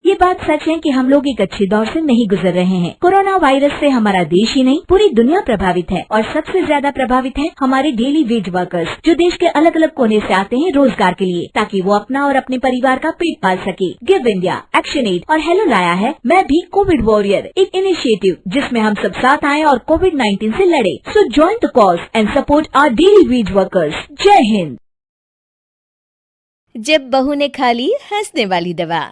ये बात सच है कि हम लोग एक अच्छे दौर से नहीं गुजर रहे हैं। कोरोना वायरस से हमारा देश ही नहीं पूरी दुनिया प्रभावित है और सबसे ज्यादा प्रभावित है हमारे डेली वेज वर्कर्स, जो देश के अलग अलग कोने से आते हैं रोजगार के लिए, ताकि वो अपना और अपने परिवार का पेट पाल सके। गिव इंडिया, एक्शन एड और हेलो लाया है मैं भी कोविड वॉरियर, एक इनिशिएटिव जिसमें हम सब साथ आए और कोविड-19 से लड़े। So join the cause and support our daily wage workers. जय हिंद। जब बहू ने खा ली हंसने वाली दवा।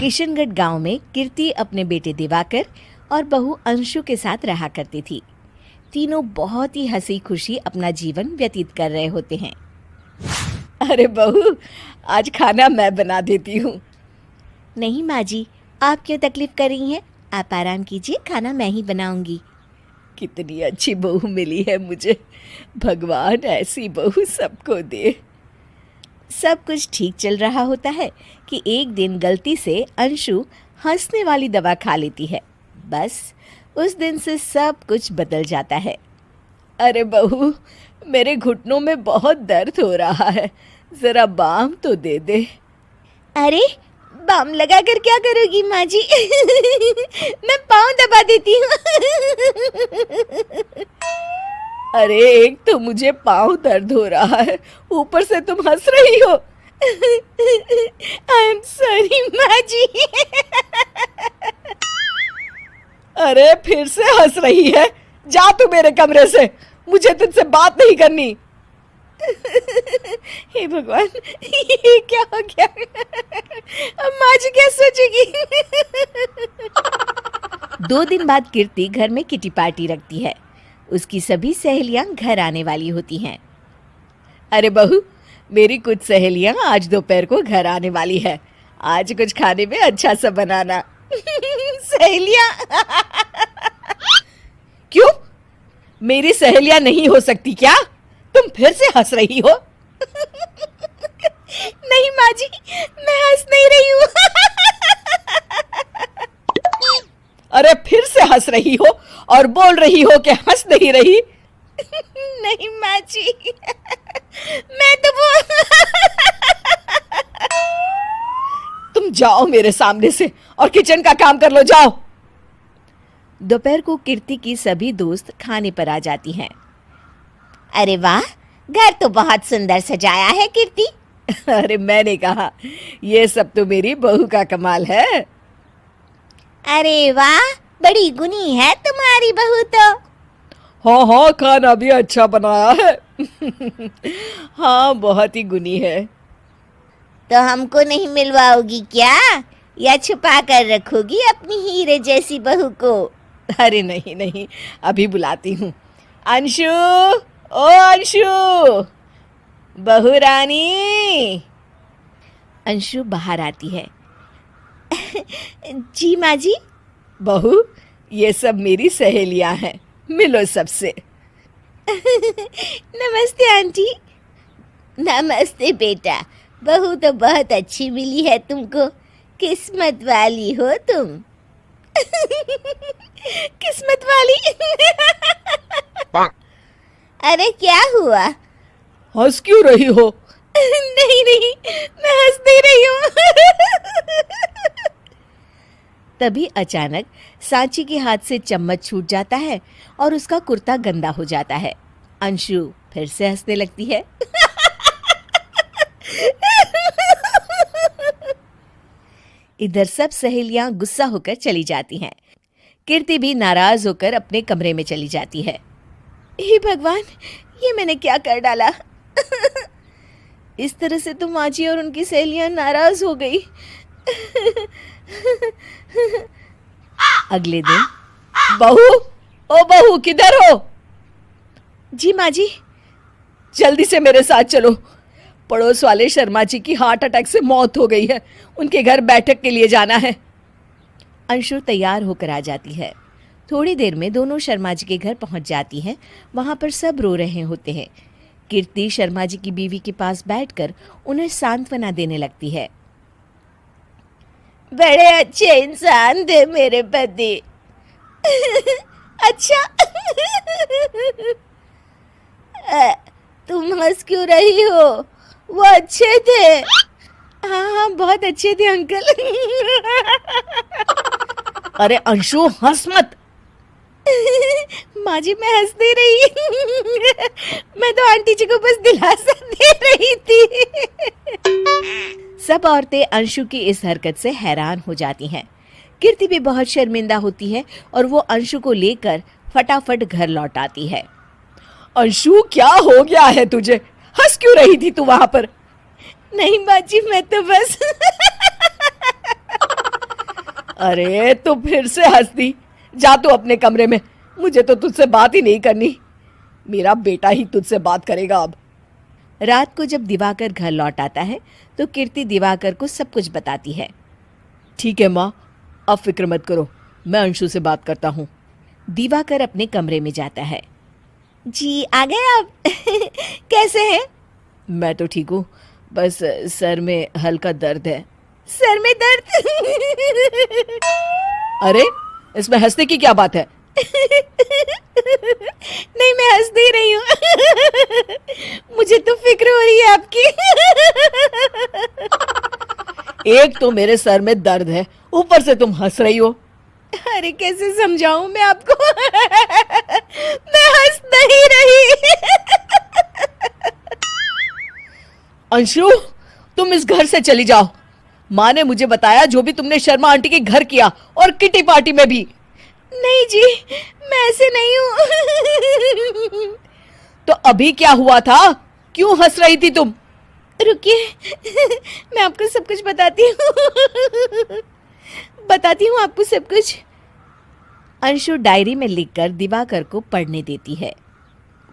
किशनगढ़ गांव में कीर्ति अपने बेटे दिवाकर और बहू अंशु के साथ रहा करती थी। तीनों बहुत ही हंसी खुशी अपना जीवन व्यतीत कर रहे होते हैं। अरे बहू, आज खाना मैं बना देती हूँ। नहीं माँ जी, आप क्यों तकलीफ कर रही हैं? आप आराम कीजिए, खाना मैं ही बनाऊंगी। कितनी अच्छी बहू मिली है मुझे, भगवान ऐसी बहू सबको दे। सब कुछ ठीक चल रहा होता है कि एक दिन गलती से अंशु हंसने वाली दवा खा लेती है। बस उस दिन से सब कुछ बदल जाता है। अरे बहू, मेरे घुटनों में बहुत दर्द हो रहा है, जरा बाम तो दे दे। अरे बाम लगा कर क्या करोगी माँ जी? मैं पाँव दबा देती हूँ। अरे एक तो मुझे पाँव दर्द हो रहा है, ऊपर से तुम हंस रही हो। आई एम सॉरी माँ जी। अरे फिर से हंस रही है, जा तू मेरे कमरे से, मुझे तुझसे बात नहीं करनी। हे भगवान, ये क्या हो गया? अब माँ जी क्या सोचेगी? 2 दिन बाद कीर्ति घर में किटी पार्टी रखती है। उसकी सभी सहेलियां घर आने वाली होती हैं। अरे बहू, मेरी कुछ सहेलियां आज दोपहर को घर आने वाली है, आज कुछ खाने में अच्छा सा बनाना। सहेलियां? क्यों, मेरी सहेलियां नहीं हो सकती क्या? तुम फिर से हंस रही हो। नहीं माँ जी, मैं हंस नहीं रही हूँ। अरे फिर से हंस रही हो और बोल रही हो कि हंस नहीं रही। नहीं माँ जी, मैं तो वो। तुम जाओ मेरे सामने से और किचन का काम कर लो, जाओ। दोपहर को कीर्ति की सभी दोस्त खाने पर आ जाती हैं। अरे वाह, घर तो बहुत सुंदर सजाया है कीर्ति। अरे मैंने कहा, ये सब तो मेरी बहू का कमाल है। अरे वाह, बड़ी गुनी है तुम्हारी बहू तो। हाँ हाँ, खाना भी अच्छा बनाया है। हाँ, बहुत ही गुनी है। तो हमको नहीं मिलवाओगी क्या, या छुपा कर रखोगी अपनी हीरे जैसी बहू को? अरे नहीं नहीं, अभी बुलाती हूँ। अंशु, ओ अंशु, बहू रानी। अंशु बाहर आती है। जी माँ जी। बहू, ये सब मेरी सहेलियां हैं, मिलो सबसे। नमस्ते आंटी। नमस्ते बेटा, बहू तो बहुत अच्छी मिली है तुमको, किस्मत वाली हो तुम। किस्मत वाली? अरे क्या हुआ? हंस क्यों रही हो? नहीं नहीं, मैं हंस नहीं रही हूँ। तभी अचानक सांची के हाथ से चम्मच छूट जाता है और उसका कुर्ता गंदा हो जाता है। अंशु फिर से हंसने लगती है। इधर सब सहेलियां गुस्सा होकर चली जाती हैं। कीर्ति भी नाराज होकर अपने कमरे में चली जाती है। हे भगवान, ये मैंने क्या कर डाला? इस तरह से तो माँ जी और उनकी सहेलियां नाराज हो गई। अगले दिन। बहू, ओ बहू, किधर हो? जी माँ जी। जल्दी से मेरे साथ चलो, पड़ोस वाले शर्मा जी की हार्ट अटैक से मौत हो गई है, उनके घर बैठक के लिए जाना है। अंशु तैयार होकर आ जाती है। थोड़ी देर में दोनों शर्मा जी के घर पहुंच जाती हैं। वहां पर सब रो रहे होते हैं। कीर्ति शर्मा जी की बीवी के पास बैठकर उन्हें सांत्वना देने लगती है। बड़े अच्छे इंसान थे मेरे पति। अच्छा। तुम हंस क्यों रही हो? वो अच्छे थे। हाँ हाँ, बहुत अच्छे थे अंकल। अरे अंशु हंस मत। माँ जी मैं हंस दे रही। मैं तो आंटी जी को बस दिलासा दे रही थी। सब औरतें अंशु की इस हरकत से हैरान हो जाती हैं। कीर्ति भी बहुत शर्मिंदा होती है और वो अंशु को लेकर फटाफट घर लौट आती है। अंशु क्या हो गया है तुझे? हंस क्यों रही थी तू वहां पर? नहीं माँ जी मैं तो बस अरे तो फिर से हंस दी। जा तू अपने कमरे में, मुझे तो तुझसे बात ही नहीं करनी। मेरा बेटा ही तुझसे बात करेगा अब। रात को जब दिवाकर घर लौट आता है तो कीर्ति दिवाकर को सब कुछ बताती है। ठीक है माँ, अब फिक्र मत करो, मैं अंशु से बात करता हूँ। दिवाकर अपने कमरे में जाता है। जी आ गए आप? कैसे हैं? मैं तो ठीक हूँ, बस सर में हल्का दर्द है। सर में दर्द? अरे इसमें हंसने की क्या बात है? नहीं मैं हंस दे रही हूँ। मुझे तो फिक्र हो रही है आपकी। एक तो मेरे सर में दर्द है, ऊपर से तुम हंस रही हो। अरे कैसे समझाऊं मैं आपको? मैं हंस नहीं रही। अंशु तुम इस घर से चली जाओ। माँ ने मुझे बताया जो भी तुमने शर्मा आंटी के घर किया और किटी पार्टी में भी। नहीं जी मैं ऐसे नहीं हूँ। तो अभी क्या हुआ था? क्यों हंस रही थी तुम? रुकिए मैं आपको सब कुछ बताती हूँ आपको सब कुछ। अंशु डायरी में लिखकर दिवाकर को पढ़ने देती है।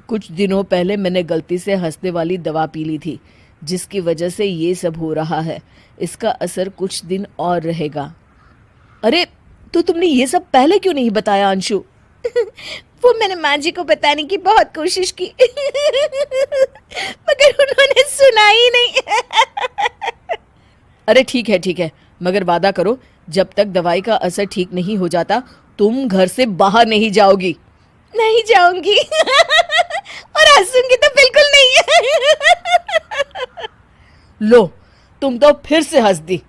कुछ दिनों पहले मैंने गलती से हंसने वाली दवा पी ली थी, जिसकी वजह से ये सब हो रहा है। इसका असर कुछ दिन और रहेगा। अरे तो तुमने ये सब पहले क्यों नहीं बताया अंशु? वो मैंने माँ जी को बताने की बहुत कोशिश की मगर उन्होंने सुना ही नहीं। अरे ठीक है, मगर वादा करो जब तक दवाई का असर ठीक नहीं हो जाता तुम घर से बाहर नहीं जाओगी। नहीं जाऊंगी और हंसूंगी तो बिल्कुल नहीं। लो तुम तो फिर से हंस दी।